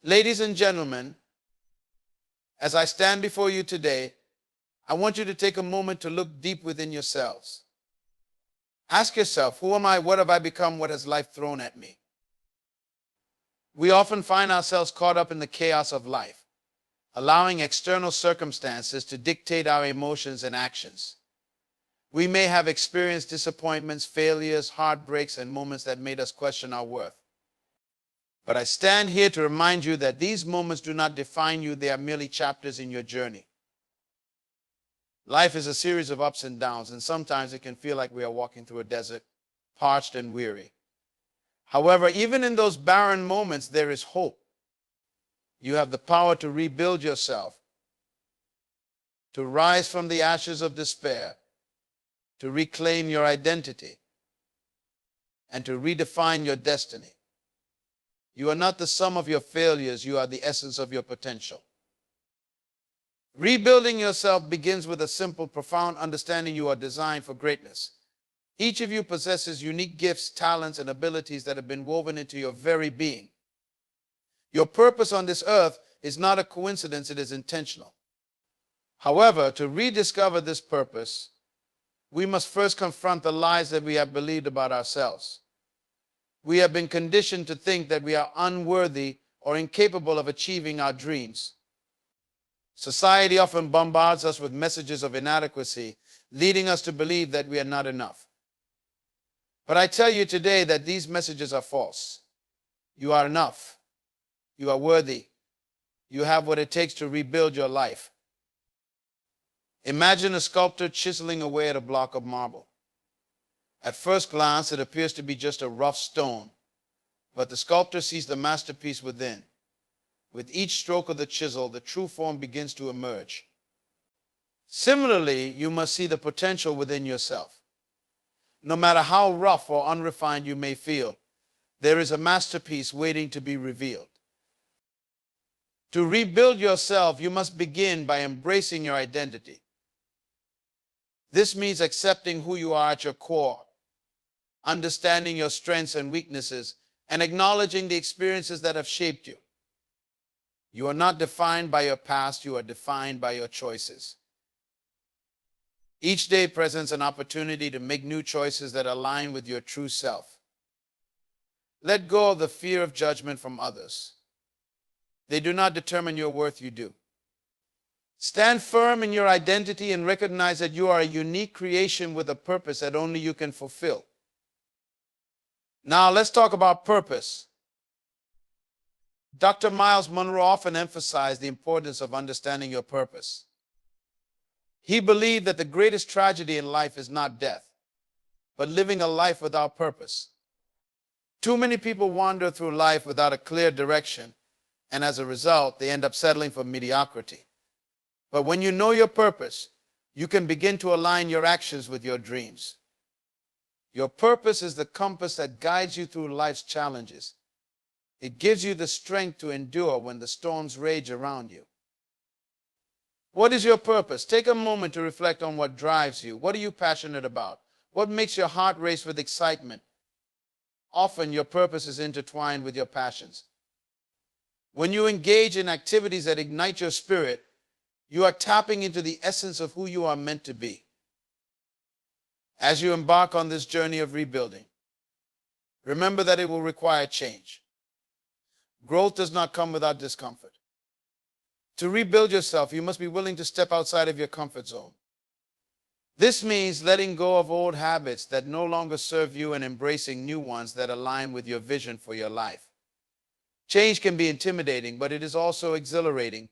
Ladies and gentlemen, as I stand before you today, I want you to take a moment to look deep within yourselves. Ask yourself, who am I? What have I become? What has life thrown at me? We often find ourselves caught up in the chaos of life, allowing external circumstances to dictate our emotions and actions. We may have experienced disappointments, failures, heartbreaks, and moments that made us question our worth. But I stand here to remind you that these moments do not define you. They are merely chapters in your journey. Life is a series of ups and downs, and sometimes it can feel like we are walking through a desert, parched and weary. However, even in those barren moments, there is hope. You have the power to rebuild yourself, to rise from the ashes of despair, to reclaim your identity, and to redefine your destiny. You are not the sum of your failures. You are the essence of your potential. Rebuilding yourself begins with a simple, profound understanding you are designed for greatness. Each of you possesses unique gifts, talents, and abilities that have been woven into your very being. Your purpose on this earth is not a coincidence, it is intentional. However, to rediscover this purpose, we must first confront the lies that we have believed about ourselves. We have been conditioned to think that we are unworthy or incapable of achieving our dreams. Society often bombards us with messages of inadequacy, leading us to believe that we are not enough. But I tell you today that these messages are false. You are enough. You are worthy. You have what it takes to rebuild your life. Imagine a sculptor chiseling away at a block of marble. At first glance, it appears to be just a rough stone, but the sculptor sees the masterpiece within. With each stroke of the chisel, the true form begins to emerge. Similarly, you must see the potential within yourself. No matter how rough or unrefined you may feel, there is a masterpiece waiting to be revealed. To rebuild yourself, you must begin by embracing your identity. This means accepting who you are at your core, understanding your strengths and weaknesses, and acknowledging the experiences that have shaped you. You are not defined by your past, you are defined by your choices. Each day presents an opportunity to make new choices that align with your true self. Let go of the fear of judgment from others. They do not determine your worth, you do. Stand firm in your identity and recognize that you are a unique creation with a purpose that only you can fulfill. Now let's talk about purpose. Dr. Myles Munroe often emphasized the importance of understanding your purpose. He believed that the greatest tragedy in life is not death, but living a life without purpose. Too many people wander through life without a clear direction, and as a result, they end up settling for mediocrity. But when you know your purpose, you can begin to align your actions with your dreams. Your purpose is the compass that guides you through life's challenges. It gives you the strength to endure when the storms rage around you. What is your purpose? Take a moment to reflect on what drives you. What are you passionate about? What makes your heart race with excitement? Often your purpose is intertwined with your passions. When you engage in activities that ignite your spirit, you are tapping into the essence of who you are meant to be. As you embark on this journey of rebuilding, remember that it will require change. Growth does not come without discomfort. To rebuild yourself, you must be willing to step outside of your comfort zone. This means letting go of old habits that no longer serve you and embracing new ones that align with your vision for your life. Change can be intimidating, but it is also exhilarating.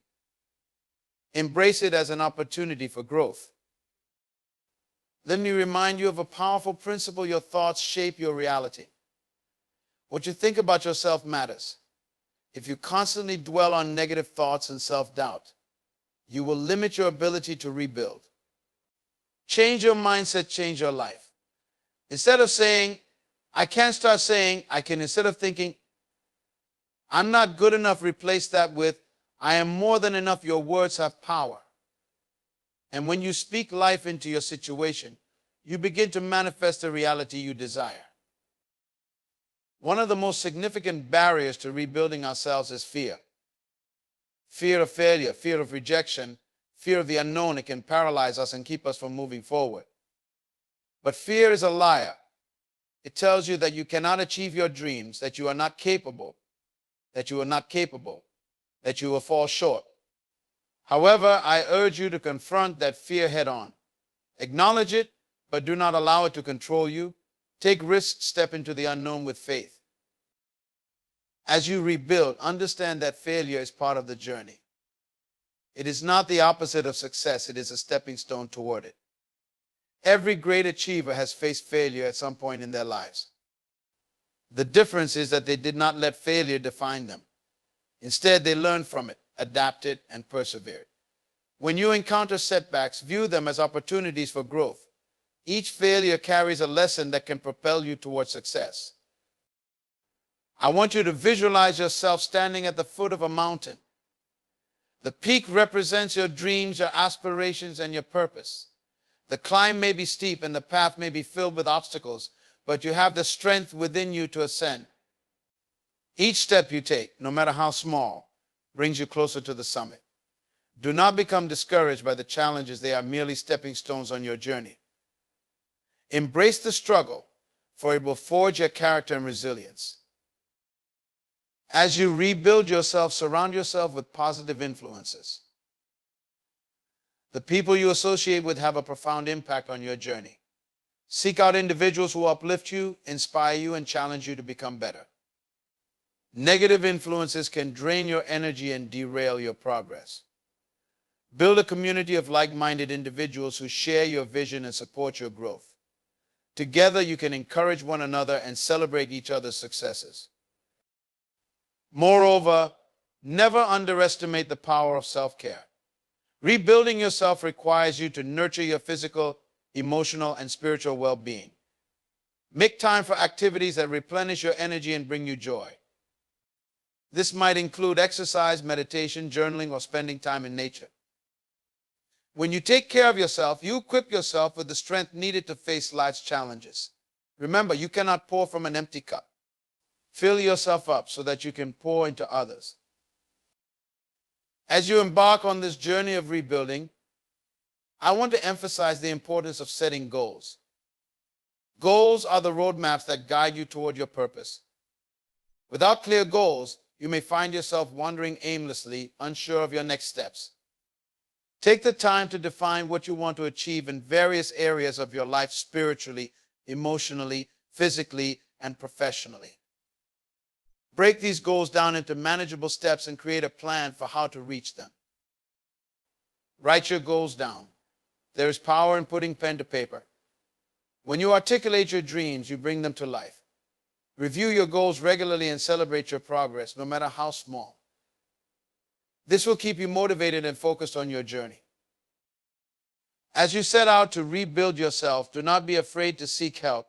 Embrace it as an opportunity for growth. Let me remind you of a powerful principle: your thoughts shape your reality. What you think about yourself matters. If you constantly dwell on negative thoughts and self-doubt, you will limit your ability to rebuild. Change your mindset, change your life. Instead of saying, I can't, start saying, I can. Instead of thinking, I'm not good enough, replace that with, I am more than enough. Your words have power. And when you speak life into your situation, you begin to manifest the reality you desire. One of the most significant barriers to rebuilding ourselves is fear. Fear of failure, fear of rejection, fear of the unknown, it can paralyze us and keep us from moving forward. But fear is a liar. It tells you that you cannot achieve your dreams, that you are not capable, that you will fall short. However, I urge you to confront that fear head on. Acknowledge it, but do not allow it to control you. Take risks, step into the unknown with faith. As you rebuild, understand that failure is part of the journey. It is not the opposite of success, it is a stepping stone toward it. Every great achiever has faced failure at some point in their lives. The difference is that they did not let failure define them. Instead, they learned from it, adapted, and persevered. When you encounter setbacks, view them as opportunities for growth. Each failure carries a lesson that can propel you towards success. I want you to visualize yourself standing at the foot of a mountain. The peak represents your dreams, your aspirations, and your purpose. The climb may be steep and the path may be filled with obstacles, but you have the strength within you to ascend. Each step you take, no matter how small, brings you closer to the summit. Do not become discouraged by the challenges. They are merely stepping stones on your journey. Embrace the struggle, for it will forge your character and resilience. As you rebuild yourself, surround yourself with positive influences. The people you associate with have a profound impact on your journey. Seek out individuals who uplift you, inspire you, and challenge you to become better. Negative influences can drain your energy and derail your progress. Build a community of like-minded individuals who share your vision and support your growth. Together, you can encourage one another and celebrate each other's successes. Moreover, never underestimate the power of self-care. Rebuilding yourself requires you to nurture your physical, emotional, and spiritual well-being. Make time for activities that replenish your energy and bring you joy. This might include exercise, meditation, journaling, or spending time in nature. When you take care of yourself, you equip yourself with the strength needed to face life's challenges. Remember, you cannot pour from an empty cup. Fill yourself up so that you can pour into others. As you embark on this journey of rebuilding, I want to emphasize the importance of setting goals. Goals are the roadmaps that guide you toward your purpose. Without clear goals, you may find yourself wandering aimlessly, unsure of your next steps. Take the time to define what you want to achieve in various areas of your life spiritually, emotionally, physically, and professionally. Break these goals down into manageable steps and create a plan for how to reach them. Write your goals down. There is power in putting pen to paper. When you articulate your dreams, you bring them to life. Review your goals regularly and celebrate your progress, no matter how small. This will keep you motivated and focused on your journey. As you set out to rebuild yourself, do not be afraid to seek help.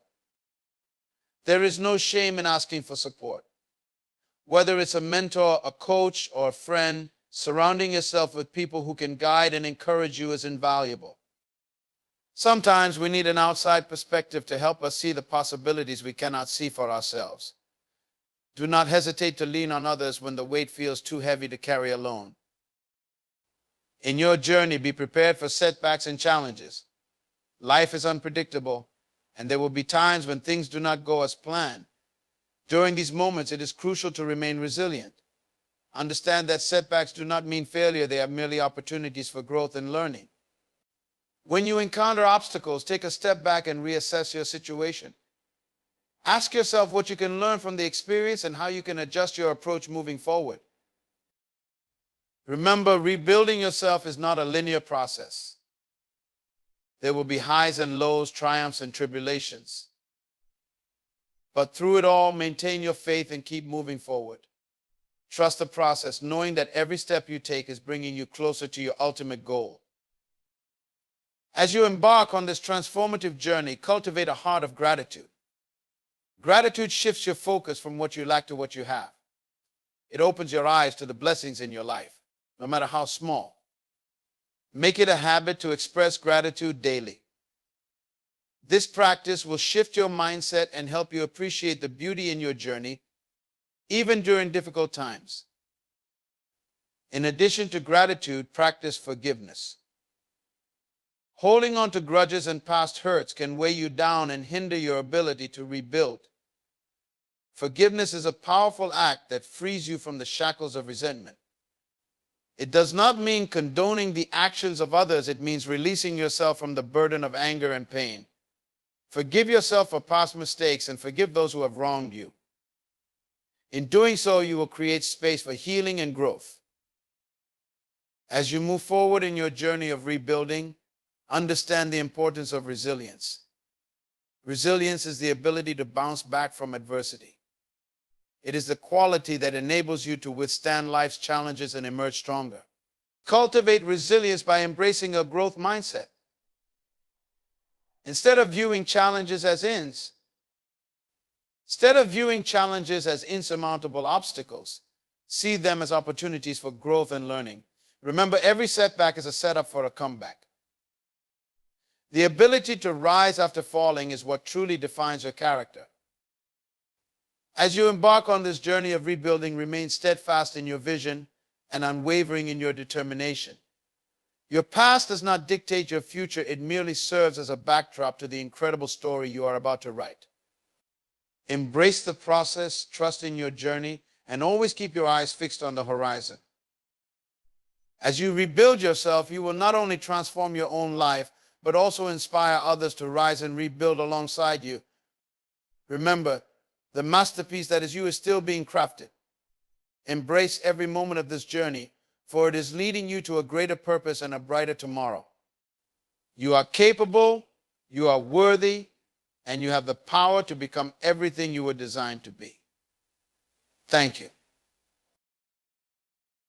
There is no shame in asking for support. Whether it's a mentor, a coach, or a friend, surrounding yourself with people who can guide and encourage you is invaluable. Sometimes we need an outside perspective to help us see the possibilities we cannot see for ourselves. Do not hesitate to lean on others when the weight feels too heavy to carry alone. In your journey, be prepared for setbacks and challenges. Life is unpredictable, and there will be times when things do not go as planned. During these moments, it is crucial to remain resilient. Understand that setbacks do not mean failure, they are merely opportunities for growth and learning. When you encounter obstacles, take a step back and reassess your situation. Ask yourself what you can learn from the experience and how you can adjust your approach moving forward. Remember, rebuilding yourself is not a linear process. There will be highs and lows, triumphs and tribulations. But through it all, maintain your faith and keep moving forward. Trust the process, knowing that every step you take is bringing you closer to your ultimate goal. As you embark on this transformative journey, cultivate a heart of gratitude. Gratitude shifts your focus from what you lack to what you have. It opens your eyes to the blessings in your life, no matter how small. Make it a habit to express gratitude daily. This practice will shift your mindset and help you appreciate the beauty in your journey, even during difficult times. In addition to gratitude, practice forgiveness. Holding on to grudges and past hurts can weigh you down and hinder your ability to rebuild. Forgiveness is a powerful act that frees you from the shackles of resentment. It does not mean condoning the actions of others. It means releasing yourself from the burden of anger and pain. Forgive yourself for past mistakes and forgive those who have wronged you. In doing so, you will create space for healing and growth. As you move forward in your journey of rebuilding, understand the importance of resilience. Resilience is the ability to bounce back from adversity. It is the quality that enables you to withstand life's challenges and emerge stronger. Cultivate resilience by embracing a growth mindset. Instead of viewing challenges as insurmountable obstacles, see them as opportunities for growth and learning. Remember, every setback is a setup for a comeback. The ability to rise after falling is what truly defines your character. As you embark on this journey of rebuilding, remain steadfast in your vision and unwavering in your determination. Your past does not dictate your future. It merely serves as a backdrop to the incredible story you are about to write. Embrace the process, trust in your journey, and always keep your eyes fixed on the horizon. As you rebuild yourself, you will not only transform your own life, but also inspire others to rise and rebuild alongside you. Remember, the masterpiece that is you is still being crafted. Embrace every moment of this journey, for it is leading you to a greater purpose and a brighter tomorrow. You are capable, you are worthy, and you have the power to become everything you were designed to be. Thank you.